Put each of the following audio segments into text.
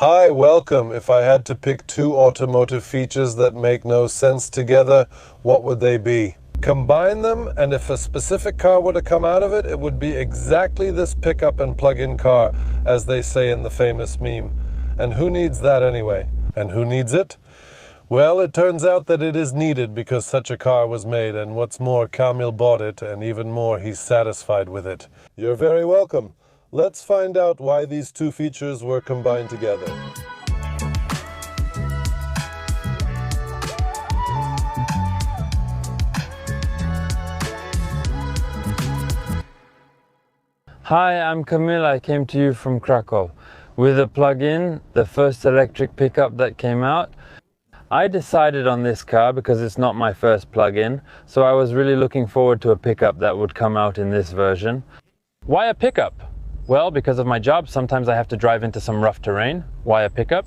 Hi, welcome. If I had to pick two automotive features that make no sense together, what would they be? Combine them, and if a specific car were to come out of it, it would be exactly this pickup and plug-in car, as they say in the famous meme. And who needs that anyway? And who needs it? Well, it turns out that it is needed because such a car was made, and what's more, Kamil bought it, and even more, he's satisfied with it. You're very welcome. Let's find out why these two features were combined together. Hi, I'm Kamil. I came to you from Krakow with a plug-in, the first electric pickup that came out. I decided on this car because it's not my first plug-in, so I was really looking forward to a pickup that would come out in this version. Why a pickup? Well, because of my job, sometimes I have to drive into some rough terrain. Why a pickup?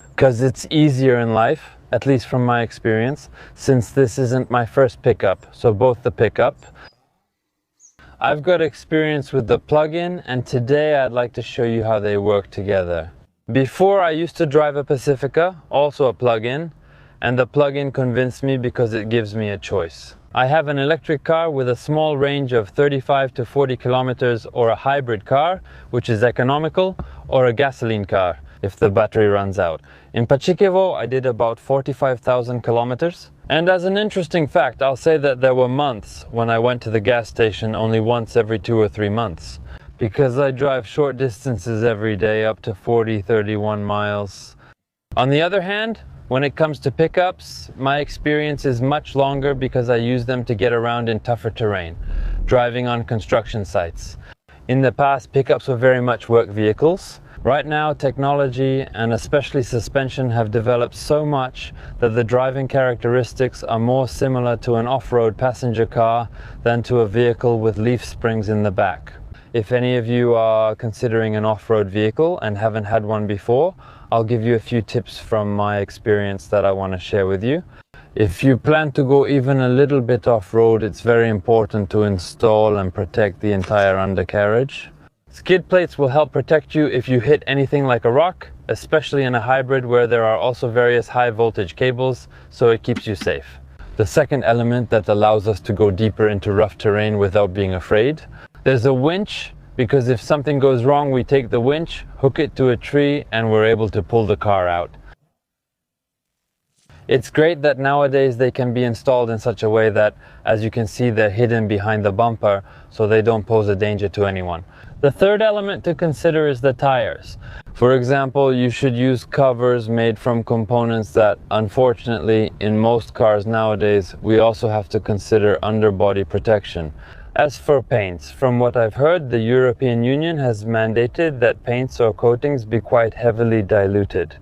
Because it's easier in life, at least from my experience, since this isn't my first pickup, so both the pickup. I've got experience with the plug-in, and today I'd like to show you how they work together. Before, I used to drive a Pacifica, also a plug-in, and the plug-in convinced me because it gives me a choice. I have an electric car with a small range of 35 to 40 kilometers, or a hybrid car, which is economical, or a gasoline car, if the battery runs out. In Pachikevo, I did about 45,000 kilometers. And as an interesting fact, I'll say that there were months when I went to the gas station only once every 2 or 3 months. Because I drive short distances every day, up to 40, 31 miles. On the other hand, when it comes to pickups, my experience is much longer because I use them to get around in tougher terrain, driving on construction sites. In the past, pickups were very much work vehicles. Right now, technology and especially suspension have developed so much that the driving characteristics are more similar to an off-road passenger car than to a vehicle with leaf springs in the back. If any of you are considering an off-road vehicle and haven't had one before, I'll give you a few tips from my experience that I want to share with you. If you plan to go even a little bit off-road, it's very important to install and protect the entire undercarriage. Skid plates will help protect you if you hit anything like a rock, especially in a hybrid where there are also various high voltage cables, so it keeps you safe. The second element that allows us to go deeper into rough terrain without being afraid. There's a winch, because if something goes wrong, we take the winch, hook it to a tree, and we're able to pull the car out. It's great that nowadays they can be installed in such a way that, as you can see, they're hidden behind the bumper, so they don't pose a danger to anyone. The third element to consider is the tires. For example, you should use covers made from components that, unfortunately, in most cars nowadays, we also have to consider underbody protection. As for paints, from what I've heard, the European Union has mandated that paints or coatings be quite heavily diluted.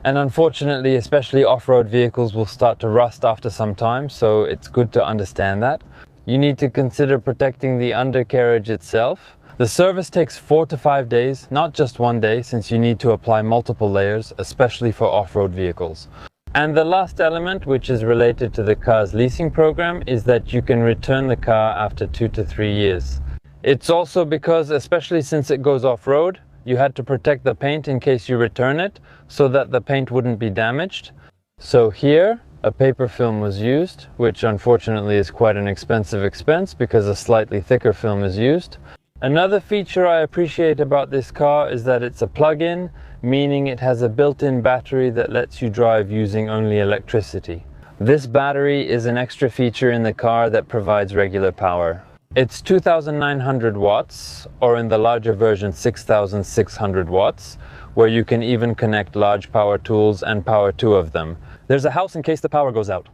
And unfortunately, especially off-road vehicles will start to rust after some time, so it's good to understand that. You need to consider protecting the undercarriage itself. The service takes 4 to 5 days, not just one day, since you need to apply multiple layers, especially for off-road vehicles. And the last element, which is related to the car's leasing program, is that you can return the car after 2 to 3 years. It's also because, especially since it goes off-road, you had to protect the paint in case you return it, so that the paint wouldn't be damaged. So here, a paper film was used, which unfortunately is quite an expensive expense because a slightly thicker film is used. Another feature I appreciate about this car is that it's a plug-in, meaning it has a built-in battery that lets you drive using only electricity. This battery is an extra feature in the car that provides regular power. It's 2,900 watts, or in the larger version 6,600 watts, where you can even connect large power tools and power 2 of them. There's a house in case the power goes out.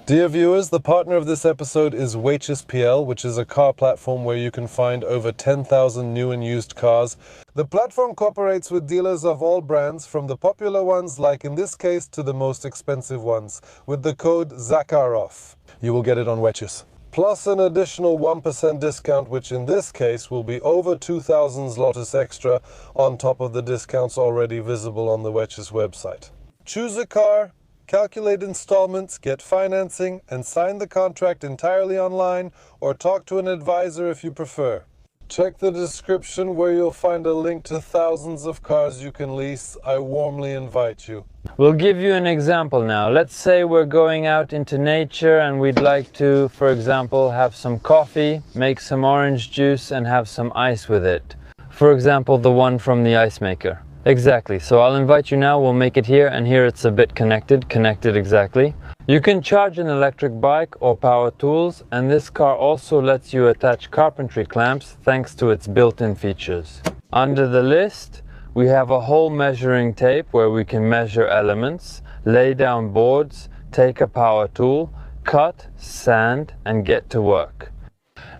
Dear viewers, the partner of this episode is PL, which is a car platform where you can find over 10,000 new and used cars. The platform cooperates with dealers of all brands, from the popular ones, like in this case, to the most expensive ones, with the code ZAKAROV. You will get it on Wetches. Plus an additional 1% discount, which in this case will be over 2,000 zlotys extra on top of the discounts already visible on the Wetches website. Choose a car, calculate installments, get financing, and sign the contract entirely online, or talk to an advisor if you prefer. Check the description where you'll find a link to thousands of cars you can lease. I warmly invite you. We'll give you an example now. Let's say we're going out into nature and we'd like to, for example, have some coffee, make some orange juice and have some ice with it. For example, the one from the ice maker. Exactly, so I'll invite you now, we'll make it here, and here it's a bit connected exactly. You can charge an electric bike or power tools, and this car also lets you attach carpentry clamps thanks to its built-in features. Under the list, we have a hole measuring tape where we can measure elements, lay down boards, take a power tool, cut, sand, and get to work.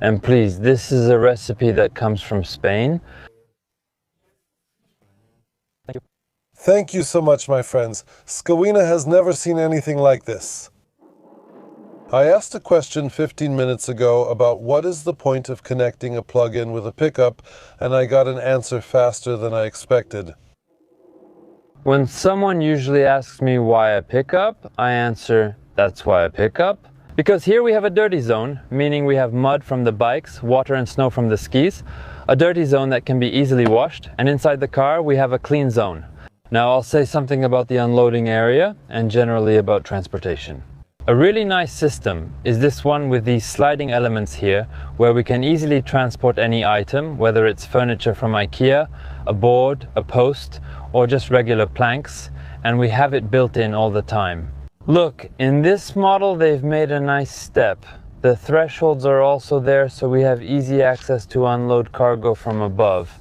And please, this is a recipe that comes from Spain. Thank you. Thank you so much, my friends. Scowina has never seen anything like this. I asked a question 15 minutes ago about what is the point of connecting a plug-in with a pickup, and I got an answer faster than I expected. When someone usually asks me why a pickup, I answer, that's why a pickup. Because here we have a dirty zone, meaning we have mud from the bikes, water and snow from the skis, a dirty zone that can be easily washed, and inside the car we have a clean zone. Now I'll say something about the unloading area and generally about transportation. A really nice system is this one with these sliding elements here, where we can easily transport any item, whether it's furniture from IKEA, a board, a post, or just regular planks, and we have it built in all the time. Look, in this model they've made a nice step. The thresholds are also there, so we have easy access to unload cargo from above.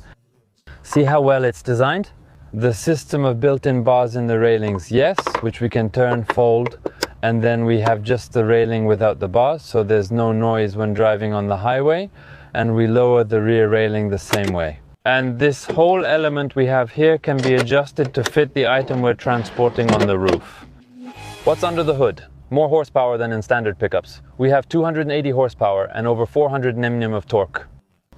See how well it's designed? The system of built-in bars in the railings, yes, which we can turn, fold, and then we have just the railing without the bars, so there's no noise when driving on the highway, and we lower the rear railing the same way. And this whole element we have here can be adjusted to fit the item we're transporting on the roof. What's under the hood? More horsepower than in standard pickups. We have 280 horsepower and over 400 Nm of torque.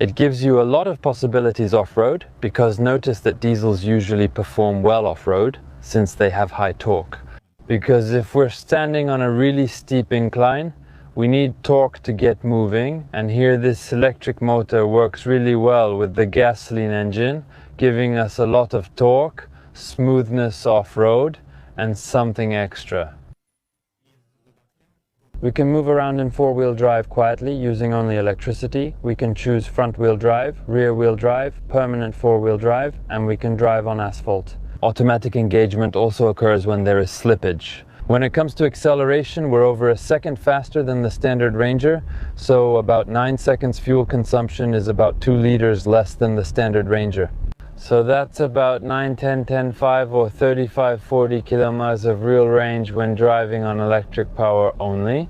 It gives you a lot of possibilities off-road, because notice that diesels usually perform well off-road since they have high torque. Because if we're standing on a really steep incline, we need torque to get moving, and here this electric motor works really well with the gasoline engine, giving us a lot of torque, smoothness off-road, and something extra. We can move around in four-wheel drive quietly using only electricity. We can choose front-wheel drive, rear-wheel drive, permanent four-wheel drive, and we can drive on asphalt. Automatic engagement also occurs when there is slippage. When it comes to acceleration, we're over a second faster than the standard Ranger, so about 9 seconds fuel consumption is about 2 liters less than the standard Ranger. So that's about 9, 10, 10, 5 or 35, 40 kilometers of real range when driving on electric power only.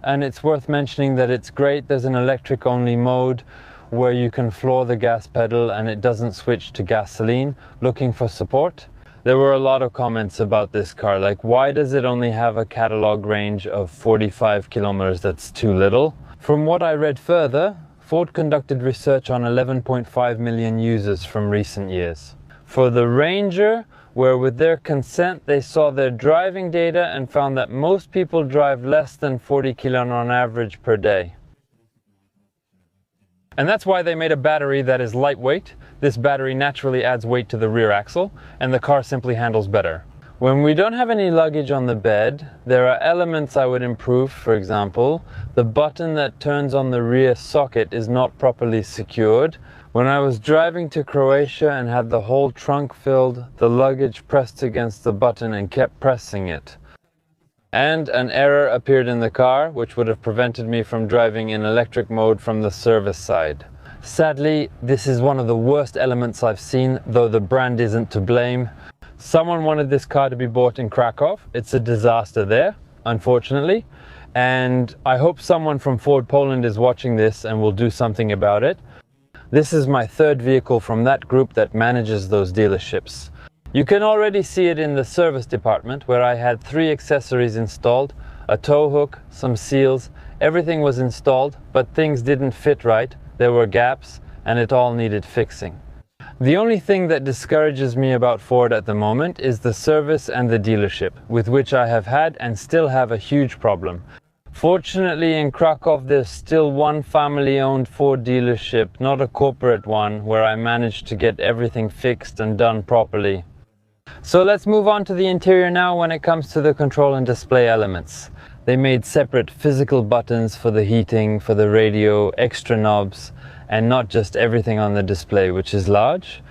And it's worth mentioning that it's great, there's an electric only mode where you can floor the gas pedal and it doesn't switch to gasoline. Looking for support? There were a lot of comments about this car, like why does it only have a catalog range of 45 kilometers, that's too little? From what I read further, Ford conducted research on 11.5 million users from recent years. For the Ranger, where with their consent they saw their driving data and found that most people drive less than 40 kilometers on average per day. And that's why they made a battery that is lightweight. This battery naturally adds weight to the rear axle, and the car simply handles better. When we don't have any luggage on the bed, there are elements I would improve. For example, the button that turns on the rear socket is not properly secured. When I was driving to Croatia and had the whole trunk filled, the luggage pressed against the button and kept pressing it. And an error appeared in the car, which would have prevented me from driving in electric mode from the service side. Sadly, this is one of the worst elements I've seen, though the brand isn't to blame. Someone wanted this car to be bought in Krakow. It's a disaster there, unfortunately. And I hope someone from Ford Poland is watching this and will do something about it. This is my third vehicle from that group that manages those dealerships. You can already see it in the service department, where I had 3 accessories installed, a tow hook, some seals, everything was installed, but things didn't fit right, there were gaps, and it all needed fixing. The only thing that discourages me about Ford at the moment is the service and the dealership, with which I have had and still have a huge problem. Fortunately, in Krakow, there's still one family-owned Ford dealership, not a corporate one, where I managed to get everything fixed and done properly. So let's move on to the interior now when it comes to the control and display elements. They made separate physical buttons for the heating, for the radio, extra knobs, and not just everything on the display, which is large.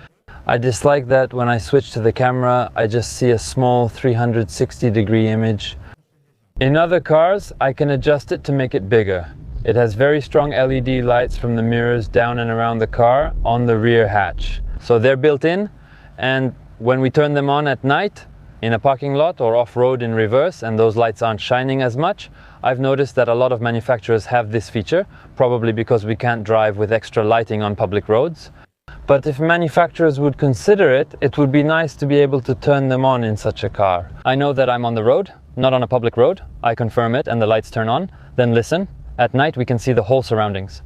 I dislike that when I switch to the camera, I just see a small 360-degree image. In other cars, I can adjust it to make it bigger. It has very strong LED lights from the mirrors down and around the car on the rear hatch. So they're built in, and when we turn them on at night, in a parking lot or off-road in reverse, and those lights aren't shining as much, I've noticed that a lot of manufacturers have this feature, probably because we can't drive with extra lighting on public roads. But if manufacturers would consider it, it would be nice to be able to turn them on in such a car. I know that I'm on the road, not on a public road. I confirm it and the lights turn on. Then listen, at night we can see the whole surroundings.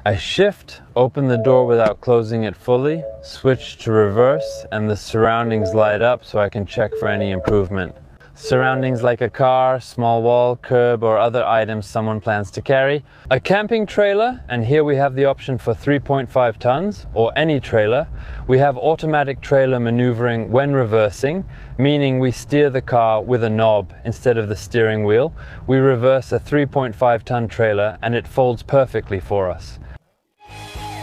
I shift, open the door without closing it fully, switch to reverse, and the surroundings light up so I can check for any improvement. Surroundings like a car, small wall, curb, or other items someone plans to carry. A camping trailer, and here we have the option for 3.5 tons, or any trailer. We have automatic trailer maneuvering when reversing, meaning we steer the car with a knob instead of the steering wheel. We reverse a 3.5 ton trailer and it folds perfectly for us.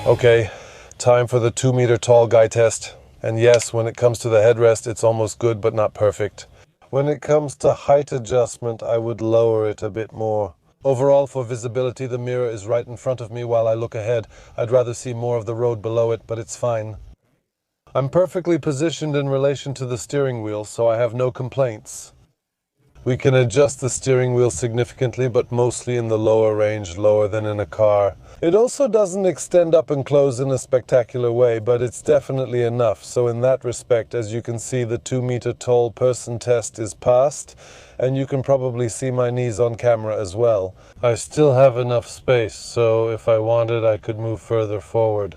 Okay, time for the 2-meter tall guy test. And yes, when it comes to the headrest, it's almost good but not perfect. When it comes to height adjustment, I would lower it a bit more. Overall, for visibility, the mirror is right in front of me while I look ahead. I'd rather see more of the road below it, but it's fine. I'm perfectly positioned in relation to the steering wheel, so I have no complaints. We can adjust the steering wheel significantly, but mostly in the lower range, lower than in a car. It also doesn't extend up and close in a spectacular way, but it's definitely enough. So in that respect, as you can see, the 2-meter tall person test is passed, and you can probably see my knees on camera as well. I still have enough space, so if I wanted, I could move further forward.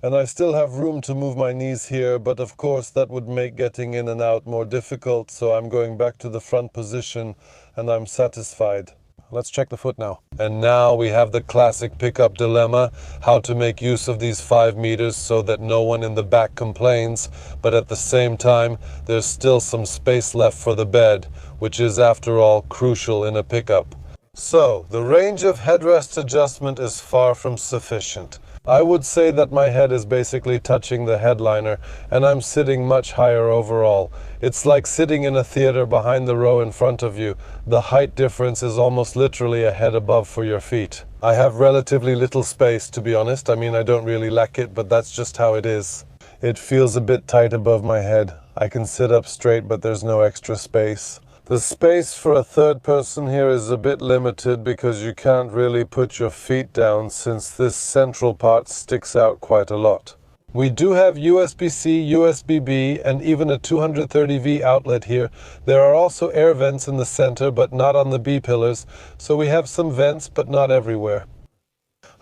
And I still have room to move my knees here, but of course that would make getting in and out more difficult, so I'm going back to the front position and I'm satisfied. Let's check the foot now. And now we have the classic pickup dilemma, how to make use of these 5 meters so that no one in the back complains, but at the same time there's still some space left for the bed, which is after all crucial in a pickup. So, the range of headrest adjustment is far from sufficient. I would say that my head is basically touching the headliner, and I'm sitting much higher overall. It's like sitting in a theater behind the row in front of you. The height difference is almost literally a head above for your feet. I have relatively little space, to be honest. I mean, I don't really lack it, but that's just how it is. It feels a bit tight above my head. I can sit up straight, but there's no extra space. The space for a third person here is a bit limited because you can't really put your feet down since this central part sticks out quite a lot. We do have USB-C, USB-B, and even a 230V outlet here. There are also air vents in the center, but not on the B pillars, so we have some vents, but not everywhere.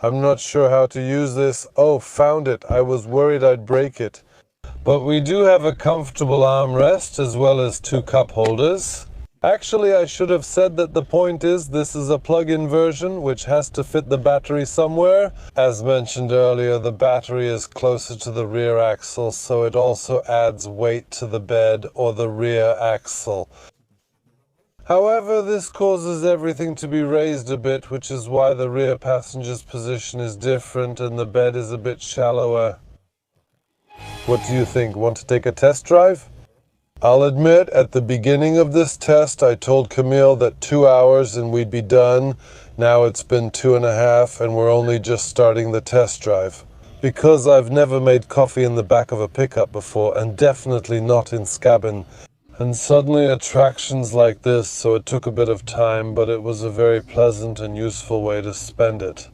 I'm not sure how to use this. Oh, found it. I was worried I'd break it. But we do have a comfortable armrest as well as 2 cup holders. Actually, I should have said that the point is this is a plug-in version which has to fit the battery somewhere. As mentioned earlier, the battery is closer to the rear axle, so it also adds weight to the bed or the rear axle. However, this causes everything to be raised a bit, which is why the rear passenger's position is different and the bed is a bit shallower. What do you think? Want to take a test drive? I'll admit, at the beginning of this test, I told Camille that 2 hours and we'd be done. Now it's been 2.5 and we're only just starting the test drive. Because I've never made coffee in the back of a pickup before, and definitely not in Scabin. And suddenly attractions like this, so it took a bit of time, but it was a very pleasant and useful way to spend it.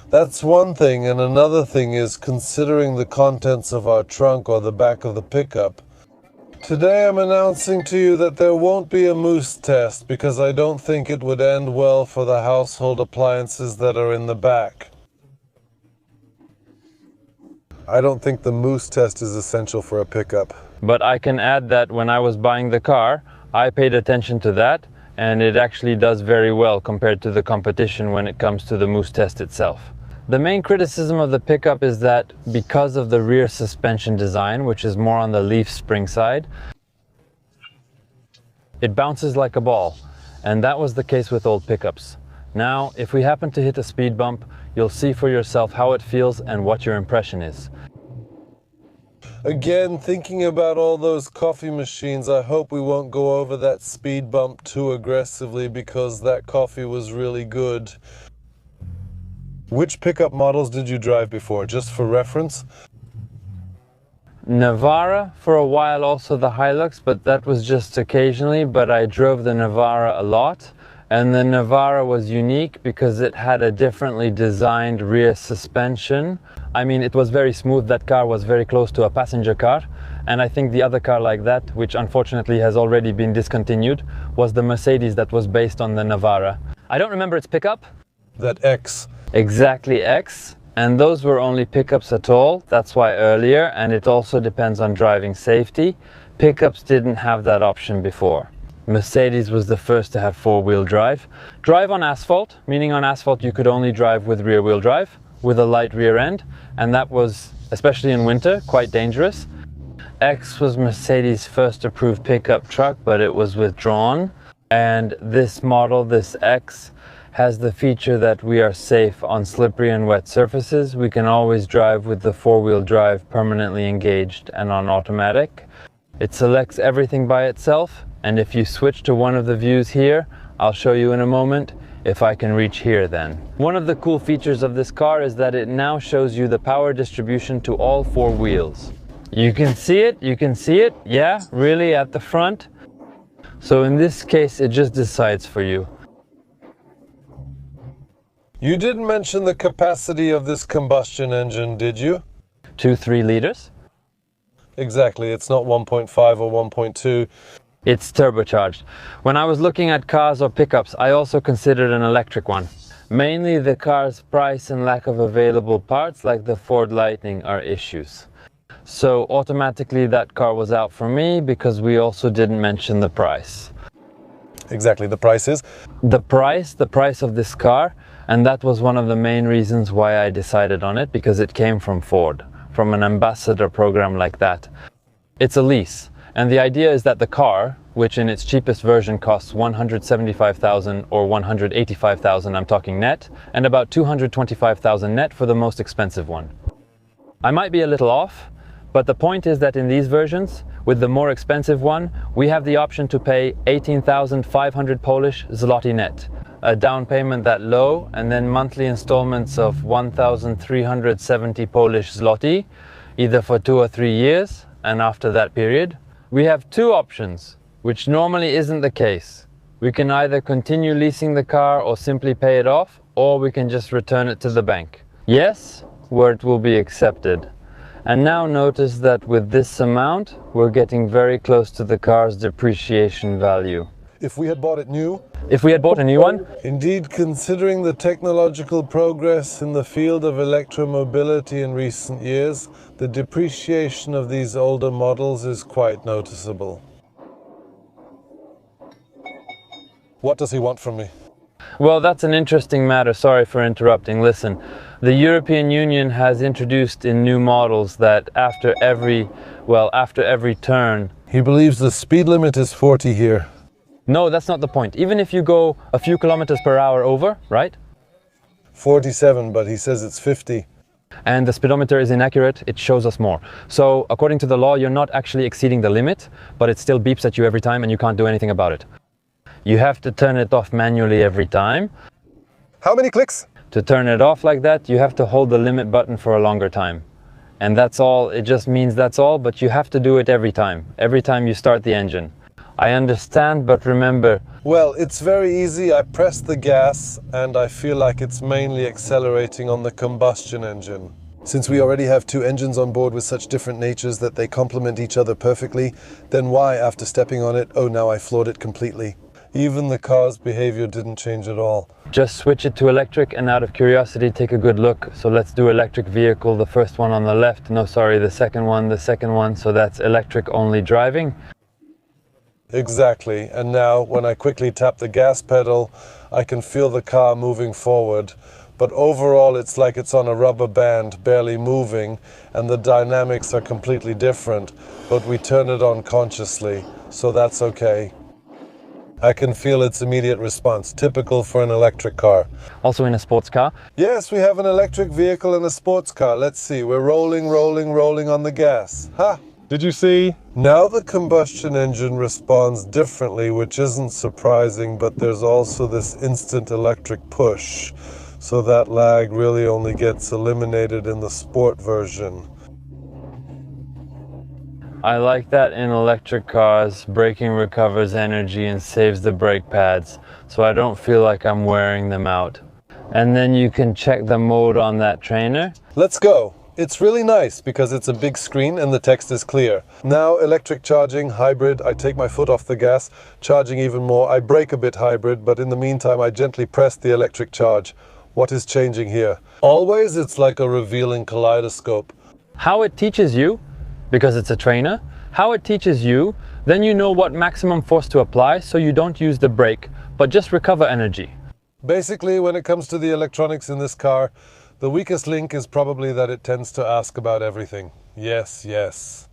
That's one thing, and another thing is considering the contents of our trunk or the back of the pickup. Today I'm announcing to you that there won't be a moose test because I don't think it would end well for the household appliances that are in the back. I don't think the moose test is essential for a pickup. But I can add that when I was buying the car, I paid attention to that, and it actually does very well compared to the competition when it comes to the Moose test itself. The main criticism of the pickup is that because of the rear suspension design, which is more on the leaf spring side, it bounces like a ball, and that was the case with old pickups. Now, if we happen to hit a speed bump, you'll see for yourself how it feels and what your impression is. Again, thinking about all those coffee machines, I hope we won't go over that speed bump too aggressively because that coffee was really good. Which pickup models did you drive before, just for reference? Navara for a while, also the Hilux, but that was just occasionally, but I drove the Navara a lot. And the Navara was unique because it had a differently designed rear suspension. I mean, it was very smooth. That car was very close to a passenger car. And I think the other car like that, which unfortunately has already been discontinued, was the Mercedes that was based on the Navara. I don't remember its pickup. That X. Exactly, X. And those were only pickups at all. That's why earlier, and it also depends on driving safety. Pickups didn't have that option before. Mercedes was the first to have four-wheel drive. Drive on asphalt, meaning on asphalt you could only drive with rear-wheel drive, with a light rear end, and that was, especially in winter, quite dangerous. X was Mercedes' first approved pickup truck, but it was withdrawn. And this model, this X, has the feature that we are safe on slippery and wet surfaces. We can always drive with the four-wheel drive permanently engaged and on automatic. It selects everything by itself. And if you switch to one of the views here, I'll show you in a moment, if I can reach here then. One of the cool features of this car is that it now shows you the power distribution to all four wheels. You can see it, yeah, really at the front. So in this case, it just decides for you. You didn't mention the capacity of this combustion engine, did you? 2-3 liters. Exactly, it's not 1.5 or 1.2. It's turbocharged. When I was looking at cars or pickups, I also considered an electric one. Mainly the car's price and lack of available parts like the Ford Lightning are issues. So automatically that car was out for me because we also didn't mention the price. Exactly, the price is? The price of this car, and that was one of the main reasons why I decided on it, because it came from Ford, from an ambassador program like that. It's a lease. And the idea is that the car, which in its cheapest version costs $175,000 or $185,000, I'm talking net, and about $225,000 net for the most expensive one. I might be a little off, but the point is that in these versions, with the more expensive one, we have the option to pay 18,500 Polish zloty net, a down payment that low, and then monthly installments of 1,370 Polish zloty, either for 2 or 3 years, and after that period. We have two options, which normally isn't the case. We can either continue leasing the car or simply pay it off, or we can just return it to the bank. Yes, where it will be accepted. And now notice that with this amount, we're getting very close to the car's depreciation value. If we had bought it new? If we had bought a new one? Indeed, considering the technological progress in the field of electromobility in recent years, the depreciation of these older models is quite noticeable. What does he want from me? Well, that's an interesting matter. Sorry for interrupting. Listen, the European Union has introduced in new models that after every turn... He believes the speed limit is 40 here. No, that's not the point. Even if you go a few kilometers per hour over, right? 47, but he says it's 50. And the speedometer is inaccurate, it shows us more. So according to the law, you're not actually exceeding the limit, but it still beeps at you every time and you can't do anything about it. You have to turn it off manually every time. How many clicks? To turn it off like that, you have to hold the limit button for a longer time. And that's all, it just means that's all, but you have to do it every time you start the engine. I understand, but remember... Well, it's very easy. I press the gas and I feel like it's mainly accelerating on the combustion engine. Since we already have two engines on board with such different natures that they complement each other perfectly, then why, after stepping on it, oh, now I floored it completely. Even the car's behavior didn't change at all. Just switch it to electric and out of curiosity, take a good look. So let's do electric vehicle, the first one on the left. No, sorry, the second one. So that's electric only driving. Exactly. And now, when I quickly tap the gas pedal, I can feel the car moving forward. But overall, it's like it's on a rubber band, barely moving, and the dynamics are completely different. But we turn it on consciously, so that's okay. I can feel its immediate response, typical for an electric car. Also in a sports car. Yes, we have an electric vehicle and a sports car. Let's see, we're rolling on the gas. Ha! Did you see? Now the combustion engine responds differently, which isn't surprising, but there's also this instant electric push. So that lag really only gets eliminated in the sport version. I like that in electric cars, braking recovers energy and saves the brake pads, so I don't feel like I'm wearing them out. And then you can check the mode on that trainer. Let's go. It's really nice because it's a big screen and the text is clear. Now electric charging, hybrid, I take my foot off the gas, charging even more. I brake a bit hybrid, but in the meantime I gently press the electric charge. What is changing here? Always it's like a revealing kaleidoscope. How it teaches you, because it's a trainer, how it teaches you, then you know what maximum force to apply so you don't use the brake, but just recover energy. Basically, when it comes to the electronics in this car, the weakest link is probably that it tends to ask about everything. Yes, yes.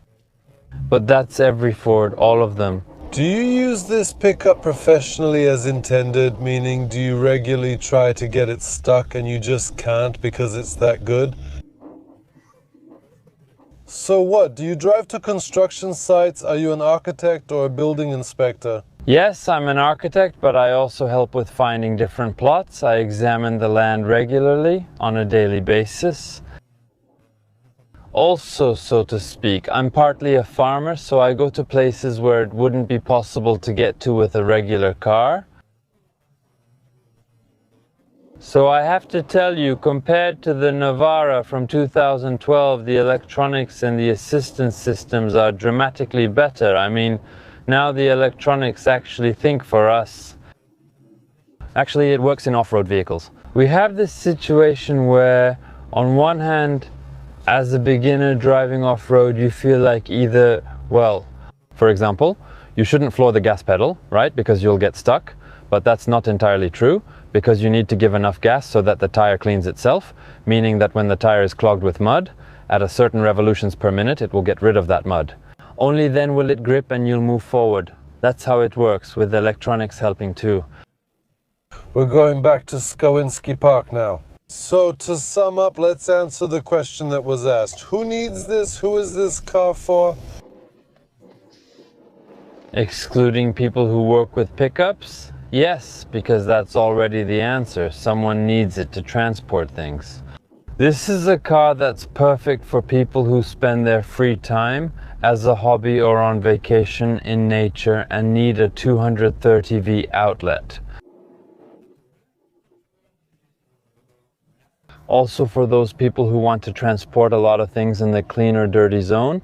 But that's every Ford, all of them. Do you use this pickup professionally as intended, meaning do you regularly try to get it stuck and you just can't because it's that good? So what, do you drive to construction sites? Are you an architect or a building inspector? Yes, I'm an architect, but I also help with finding different plots. I examine the land regularly on a daily basis. Also, so to speak, I'm partly a farmer, so I go to places where it wouldn't be possible to get to with a regular car. So I have to tell you, compared to the Navara from 2012, the electronics and the assistance systems are dramatically better. I mean, now the electronics actually think for us. Actually, it works in off-road vehicles. We have this situation where, on one hand, as a beginner driving off-road, you feel like either, well, for example, you shouldn't floor the gas pedal, right? Because you'll get stuck. But that's not entirely true, because you need to give enough gas so that the tire cleans itself, meaning that when the tire is clogged with mud, at a certain revolutions per minute, it will get rid of that mud. Only then will it grip and you'll move forward. That's how it works, with electronics helping too. We're going back to Skowinski Park now. So to sum up, let's answer the question that was asked. Who needs this? Who is this car for? Excluding people who work with pickups? Yes, because that's already the answer. Someone needs it to transport things. This is a car that's perfect for people who spend their free time as a hobby or on vacation in nature and need a 230V outlet. Also for those people who want to transport a lot of things in the clean or dirty zone.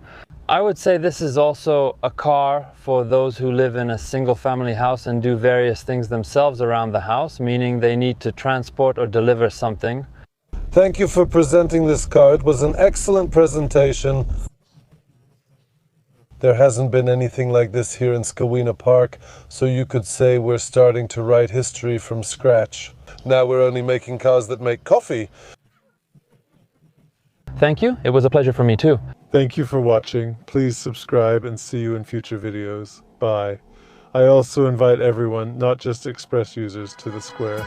I would say this is also a car for those who live in a single family house and do various things themselves around the house, meaning they need to transport or deliver something. Thank you for presenting this car. It was an excellent presentation. There hasn't been anything like this here in Skowina Park, so you could say we're starting to write history from scratch. Now we're only making cars that make coffee. Thank you. It was a pleasure for me too. Thank you for watching. Please subscribe and see you in future videos. Bye. I also invite everyone, not just Express users, to the square.